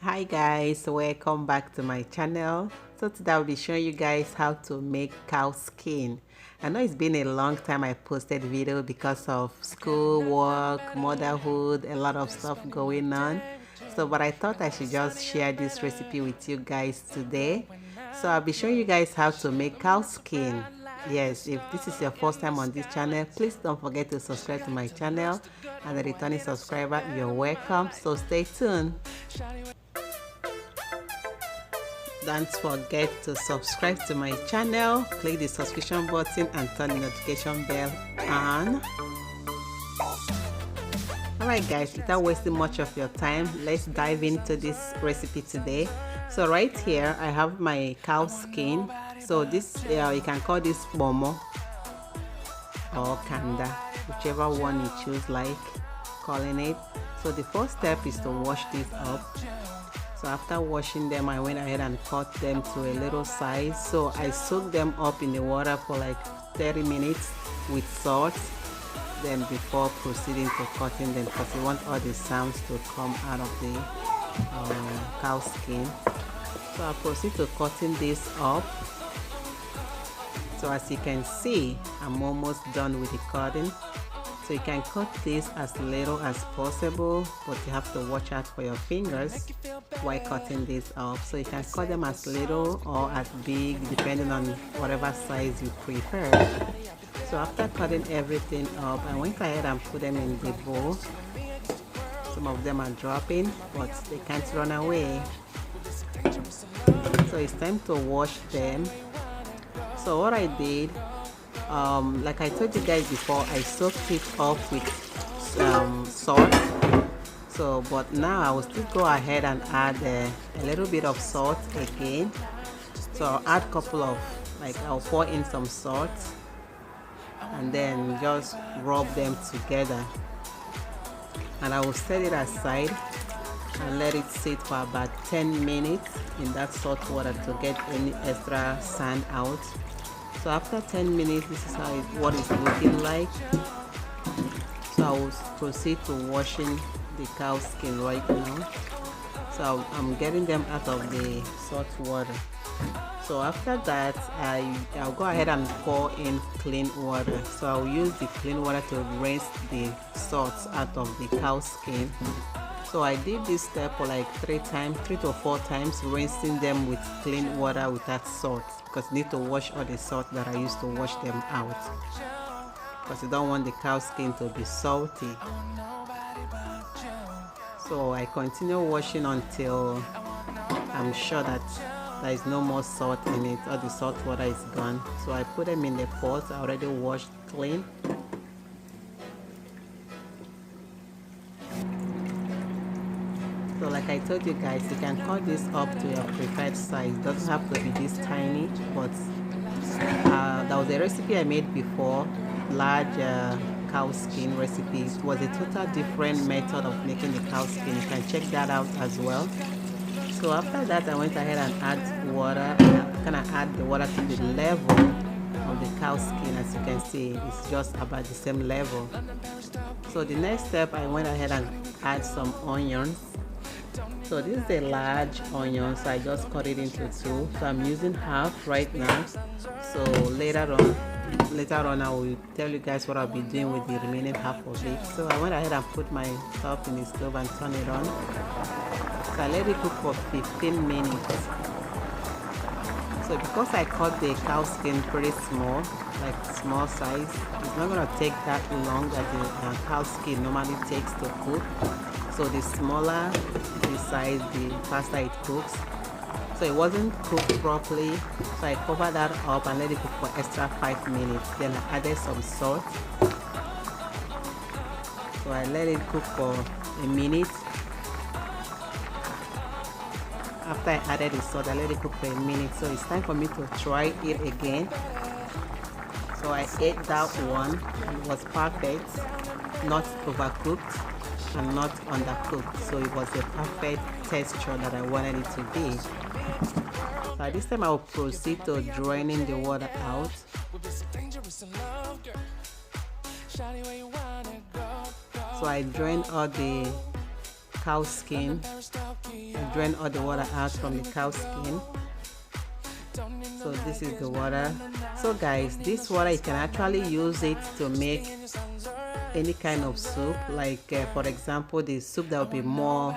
Hi guys, welcome back to my channel. So today I'll be showing you guys how to make cow skin. I know it's been a long time I posted video because of school, work, motherhood, a lot of stuff going on. But I thought I should just share this recipe with you guys today. So I'll be showing you guys how to make cow skin. Yes, if this is your first time on this channel, please don't forget to subscribe to my channel, and the returning subscriber, you're welcome. So stay tuned. Don't forget to subscribe to my channel, click the subscription button and turn the notification bell on. Alright guys, without wasting much of your time, let's dive into this recipe today. So right here I have my cow skin. So this you can call this bomo or kanda, whichever one you choose like calling it. So the first step is to wash this up. So after washing them, I went ahead and cut them to a little size. So I soaked them up in the water for like 30 minutes with salt, then before proceeding to cutting them, because you want all the sounds to come out of the cow skin. So I proceed to cutting this up. So as you can see, I'm almost done with the cutting. So you can cut this as little as possible, but you have to watch out for your fingers while cutting this up. So you can cut them as little or as big depending on whatever size you prefer. So after cutting everything up, I went ahead and put them in the bowl. Some of them are dropping, but they can't run away. So it's time to wash them. So what I did, like I told you guys before, I soaked it up with salt. So but now I will still go ahead and add a little bit of salt again. So I'll add a couple of, I'll pour in some salt and then just rub them together, and I will set it aside and let it sit for about 10 minutes in that salt water to get any extra sand out. So after 10 minutes, this is what it's looking like. So I will proceed to washing the cow skin right now. So I'm getting them out of the salt water. So after that, I'll go ahead and pour in clean water. So I'll use the clean water to rinse the salt out of the cow skin. So I did this step for like 3 to 4 times, rinsing them with clean water without salt, because you need to wash all the salt that I used to wash them out, because you don't want the cow skin to be salty. So I continue washing until I'm sure that there is no more salt in it, all the salt water is gone. So I put them in the pot I already washed clean. So like I told you guys, you can cut this up to your preferred size. It doesn't have to be this tiny, but that was a recipe I made before, large cow skin recipe. It was a total different method of making the cow skin. You can check that out as well. So after that, I went ahead and add water. I'm gonna add the water to the level of the cow skin. As you can see, it's just about the same level. So the next step, I went ahead and add some onions. So this is a large onion, so I just cut it into 2. So I'm using half right now. So later on I will tell you guys what I'll be doing with the remaining half of it. So I went ahead and put my stuff in the stove and turn it on. So I let it cook for 15 minutes. So because I cut the cow skin pretty small, like small size, it's not gonna take that long that the cow skin normally takes to cook. So the smaller the size, the faster it cooks. So it wasn't cooked properly, so I covered that up and let it cook for extra 5 minutes. Then I added some salt. So I let it cook for a minute. After I added the salt, I let it cook for a minute. So it's time for me to try it again. So I ate that one. It was perfect, not overcooked and not undercooked. So it was a perfect texture that I wanted it to be. So at this time I will proceed to draining the water out. So I drained all the cow skin I drain all the water out from the cow skin. So this is the water. So guys, this water, you can actually use it to make any kind of soup, like for example, the soup that would be more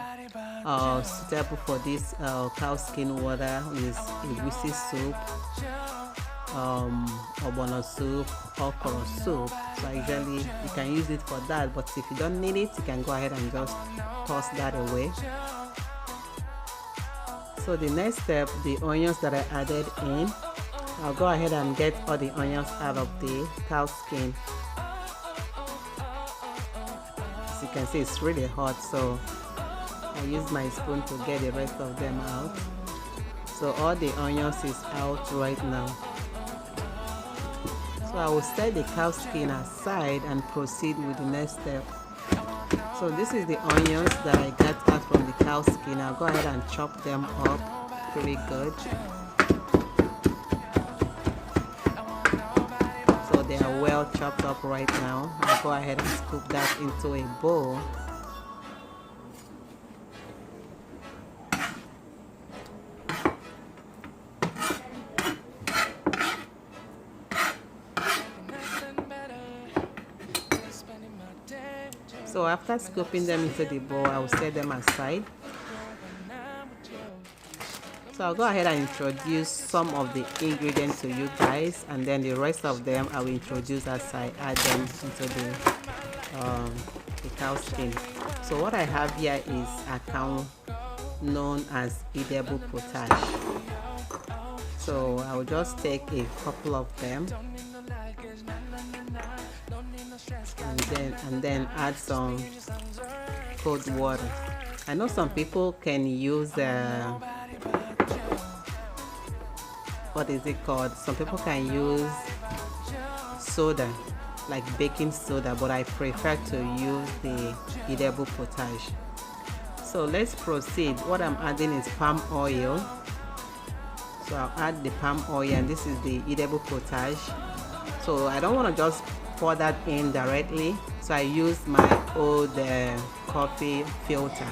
suitable for this cow skin water is egusi soup, ogbono soup, okra soup. So usually you can use it for that, but if you don't need it, you can go ahead and just toss that away. So the next step, the onions that I added in, I'll go ahead and get all the onions out of the cow skin. As you can see, it's really hot, so I use my spoon to get the rest of them out. So all the onions is out right now. So I will set the cow skin aside and proceed with the next step. So this is the onions that I got out from the cow skin. I'll go ahead and chop them up pretty good. So they are well chopped up right now. I'll go ahead and scoop that into a bowl. So after scooping them into the bowl, I will set them aside. So I'll go ahead and introduce some of the ingredients to you guys, and then the rest of them I will introduce as I add them into the cow skin. So what I have here is akam, known as edible potash. So I will just take a couple of them and then add some cold water. I know some people can use what is it called? Some people can use soda, like baking soda, but I prefer to use the edible potash. So let's proceed. What I'm adding is palm oil. So I'll add the palm oil, and this is the edible potash. So I don't want to just pour that in directly, so I use my old coffee filter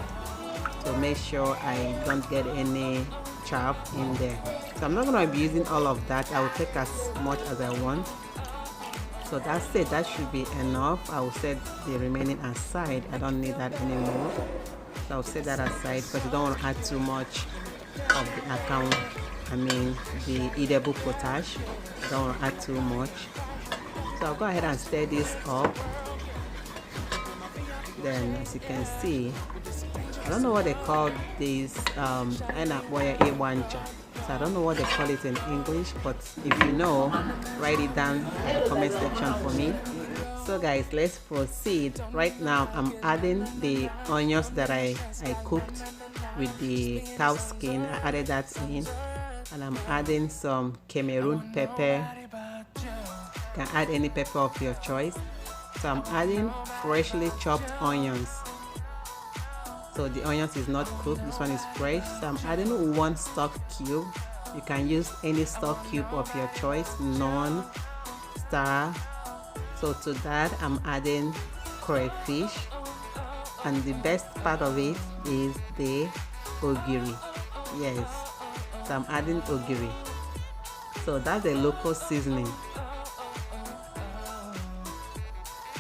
to make sure I don't get any chaff in there. So I'm not going to be using all of that. I will take as much as I want. So that's it. That should be enough. I will set the remaining aside. I don't need that anymore. So I'll set that aside because you don't want to add too much of the akam. I mean the edible potash. You don't want to add too much. So I'll go ahead and stir this up. Then as you can see, I don't know what they call this enaboya ewancha. So I don't know what they call it in English, but if you know, write it down in the comment section for me. So guys, let's proceed. Right now I'm adding the onions that I cooked with the cow skin. I added that in, and I'm adding some Cameroon pepper. You can add any pepper of your choice. So I'm adding freshly chopped onions. So the onions is not cooked, this one is fresh. So I'm adding 1 stock cube. You can use any stock cube of your choice, none, star. So to that I'm adding crayfish, and the best part of it is the ogiri. Yes, so I'm adding ogiri. So that's a local seasoning.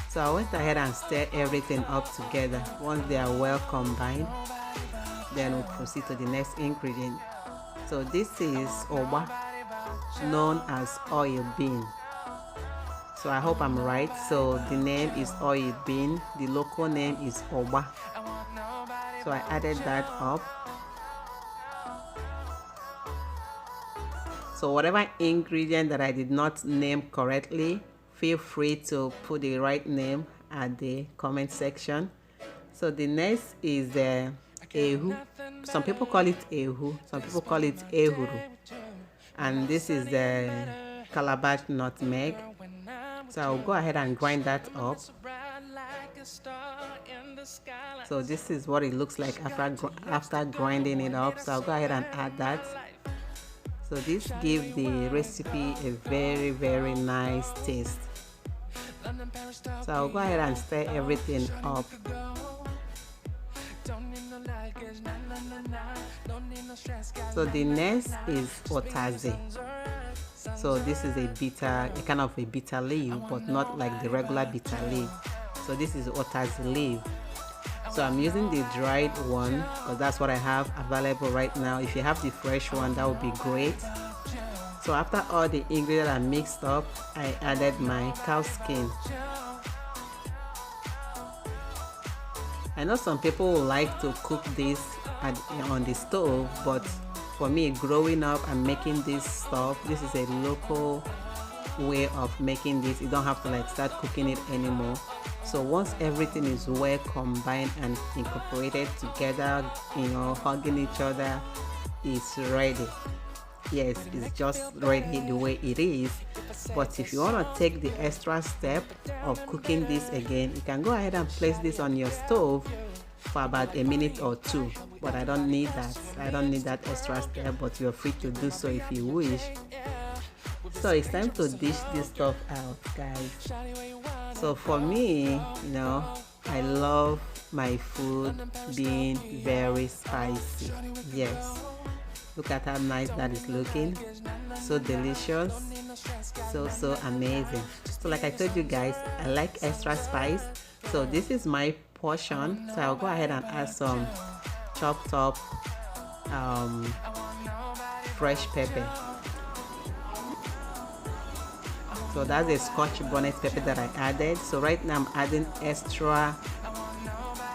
So I went ahead and stir everything up together. Once they are well combined, then we'll proceed to the next ingredient. So this is oba, known as oil bean. So I hope I'm right. So the name is oil bean. The local name is oba. So I added that up. So whatever ingredient that I did not name correctly, feel free to put the right name at the comment section. So the next is ehu. Some people call it ehu, some people call it ehuru, and this is the calabash nutmeg. So I'll go ahead and grind that up. So this is what it looks like after grinding it up. So I'll go ahead and add that. So this gives the recipe a very nice taste. So I'll go ahead and stir everything up. So the next is otazi. So this is a kind of a bitter leaf, but not like the regular bitter leaf. So this is otazi leaf. So I'm using the dried one because that's what I have available right now. If you have the fresh one, that would be great. So after all the ingredients are mixed up, I added my cow skin. I know some people would like to cook this on the stove, but for me, growing up and making this stuff, this is a local way of making this. You don't have to like start cooking it anymore. So once everything is well combined and incorporated together, hugging each other, it's ready. Yes, it's just ready the way it is. But if you want to take the extra step of cooking this again, you can go ahead and place this on your stove for about a minute or two. But I don't need that. I don't need that extra step, but you're free to do so if you wish. So it's time to dish this stuff out, guys. So for me, I love my food being very spicy. Yes. Look at how nice that is looking. So delicious. So amazing. So like I told you guys, I like extra spice. So this is my portion. So I'll go ahead and add some chopped up fresh pepper. So that's a Scotch bonnet pepper that I added. So right now I'm adding extra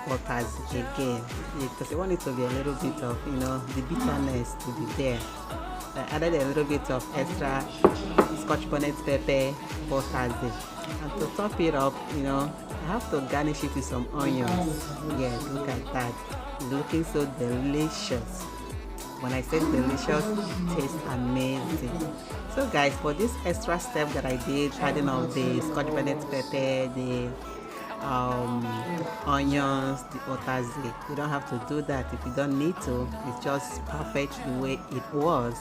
otazi again because I want it to be a little bit of the bitterness to be there. I added a little bit of extra Scotch bonnet pepper otazi, and to top it up, I have to garnish it with some onions. Yes, look at that, it's looking so delicious. When I say delicious, it tastes amazing. So guys, for this extra step that I did, adding all the Scotch bonnet pepper, the onions, the otazi, you don't have to do that if you don't need to. It's just perfect the way it was.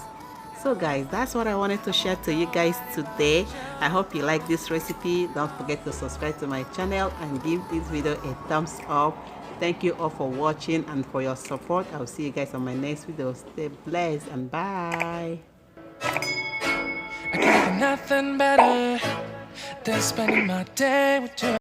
So guys, that's what I wanted to share to you guys today. I hope you like this recipe. Don't forget to subscribe to my channel and give this video a thumbs up. Thank you all for watching and for your support. I'll see you guys on my next video. Stay blessed and bye. I can't do nothing better than spending my day with you.